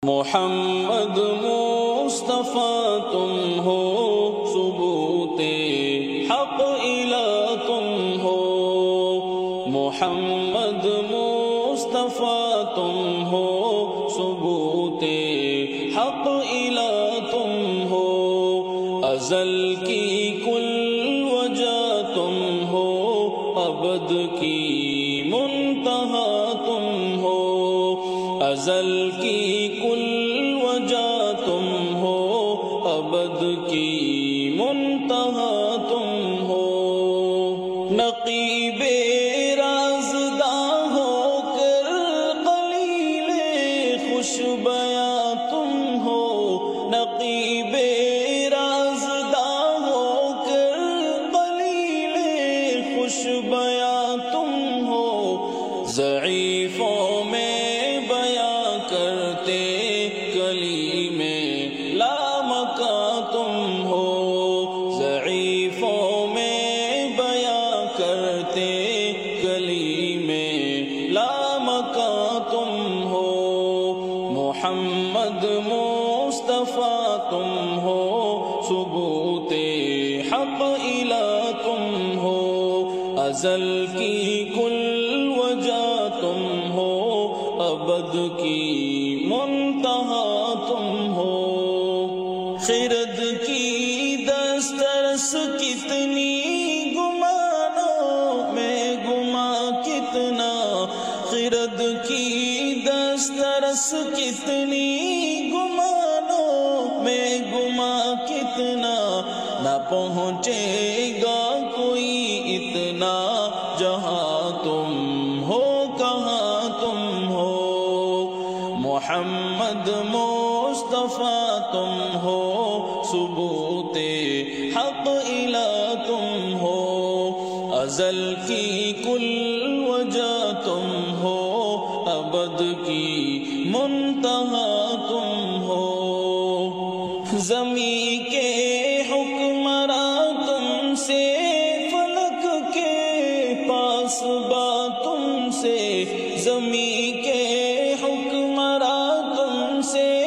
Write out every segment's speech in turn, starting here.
محمد مصطفیٰ تم ہو، ثبوت حق الہ تم ہو۔ محمد مصطفیٰ تم ہو، ثبوت حق الہ تم ہو۔ ازل کی کل وجہ تم ہو، ابد کی منتہا تم ہو۔ ازل کی کل وجہ تم ہو، ابد کی منتہا تم ہو۔ نقیب رازداں ہو کر قلیل خوش بیاں تم ہو۔ نقیب رازداں ہو کر قلیل خوش بیاں تم ہو۔ ضعیفوں میں کرتے کلیمے لامکاں تم ہو۔ ضعیفوں میں بیاں کرتے کلیمے لامکاں تم ہو۔ محمد مصطفیٰ تم ہو، ثبوت حق الہ تم ہو۔ ازل کی کل وجہ تم ہو، ابد کی منتہا تم ہو۔ خرد کی دسترس کتنی، گمانوں میں گما کتنا۔ خرد کی دسترس کتنی، گمانوں میں گما کتنا۔ نہ پہنچے گا کوئی اتنا، جہاں تم ہو کہاں تم ہو۔ محمد مصطفیٰ تم ہو، ثبوت حق الہ تم ہو۔ ازل کی کل وجہ تم ہو، ابد کی منتہا تم ہو۔ زمین کے حکمراں تم سے، فلک کے پاسباں تم سے۔ زمین کے حکمراں تم سے،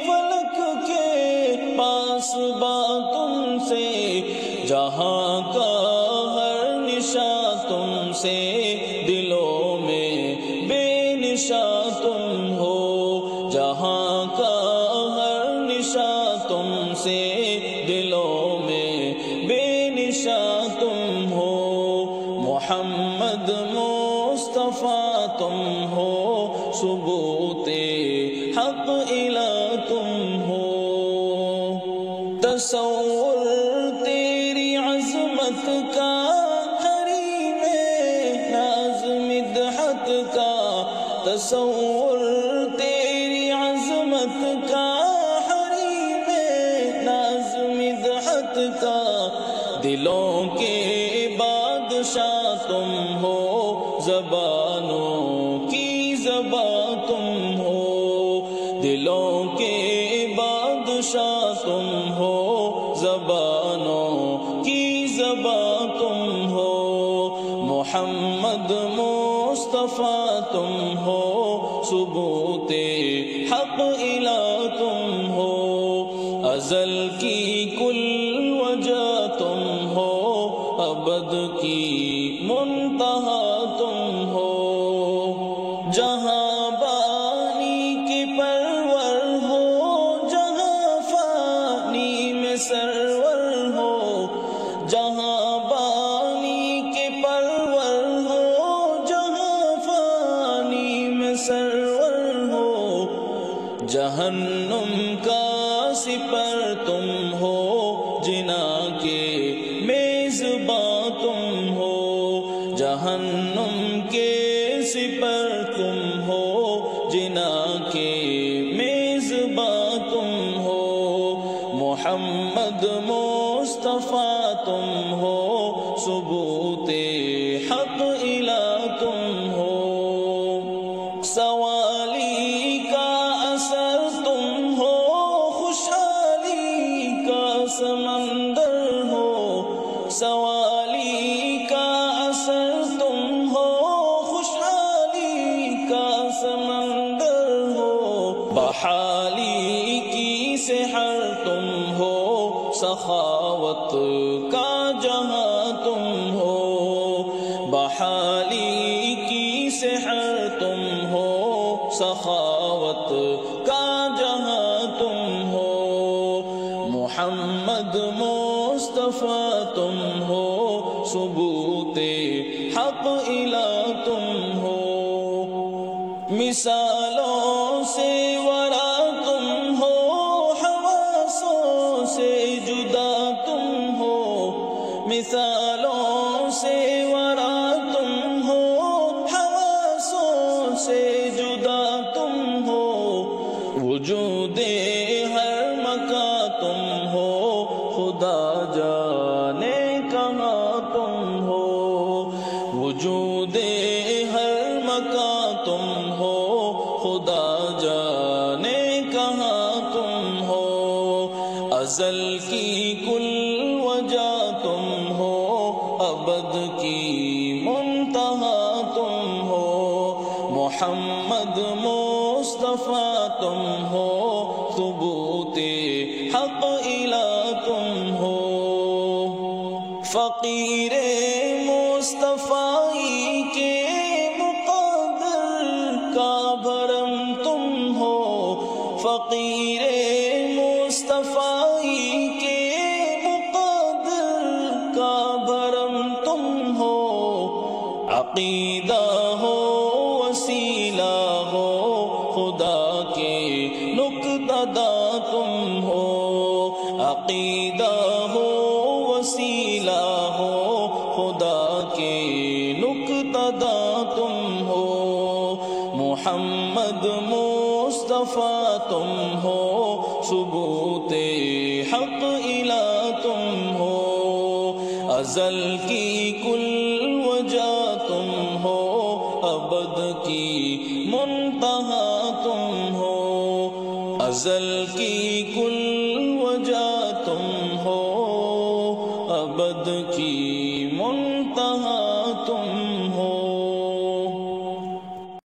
فلک کے پاسباں تم سے۔ جہاں کا ہر نشاں تم سے، دلوں میں بے نشاں تم ہو۔ جہاں کا ہر نشاں تم سے، دلوں میں بے نشاں تم ہو۔ محمد مصطفیٰ تم ہو، ثبوت حق الہ تم ہو۔ تصور تیری عظمت کا، حریم ناز مدحت کا۔ تصور تیری عظمت کا، حریم ناز مدحت کا۔ دلوں کے بادشاہ تم ہو، زبانوں کی زباں تم ہو۔ دلوں کے بادشاہ تم ہو، زبانوں کی زباں تم ہو۔ محمد مصطفیٰ تم ہو، ثبوت حق الہ تم ہو۔ ازل کی کل وجہ تم ہو، ابد کی منتہا تم ہو۔ جہاں بانی کے پرور ہو، جہاں فانی میں سرور ہو۔ جہاں بانی کے پرور ہو، جہاں فانی میں سرور ہو۔ جہنم کا سپر تم ہو، جنا کے میزباں تم ہو۔ جہنم کے سپر تم ہو، جنا کے میزباں تم ہو۔ محمد مصطفیٰ تم ہو، ثبوت حق الہ تم ہو۔ سوالی کا اثر تم ہو، خوشحالی کا سمندر ہو۔ سوالی کا اثر تم ہو، خوشحالی کا سمندر ہو۔ بہار بحالی کی سحر تم ہو، سخاوت کا جہاں تم ہو، بحالی کی سحر تم ہو، سخاوت کا جہاں تم ہو، محمد مصطفیٰ تم ہو، ثبوت حق الہ تم ہو، مثالوں سے ورا تم ہو، حواسوں سے جدا تم ہو، مثالوں سے ورا تم ہو، حواسوں سے جدا تم ہو، وجود ہر مکان تم ہو، خدا جانے کہاں تم ہو، وجود ہر مکان تم ہو، خدا جانے کہاں تم ہو، ازل کی کل وجہ تم ہو، ابد کی منتہا تم ہو، محمد مصطفیٰ تم ہو، ثبوت حق الہ تم ہو، فقیر مصطفی کے مقدر کا بھرم تم ہو، فقیر مصطفی کے مقدر کا بھرم تم ہو، عقیدہ ہو وسیلہ ہو، خدا کے نقطہ داں تم ہو، عقیدہ ہو وسیلہ ہو، خدا کے نقطہ داں تم ہو، محمد مصطفیٰ تم ہو، ثبوت حق الہ تم ہو، ازل کی کل وجہ تم ہو، ابد کی منتہا تم ہو، ازل کی کل وجہ تم ہو، ابد کی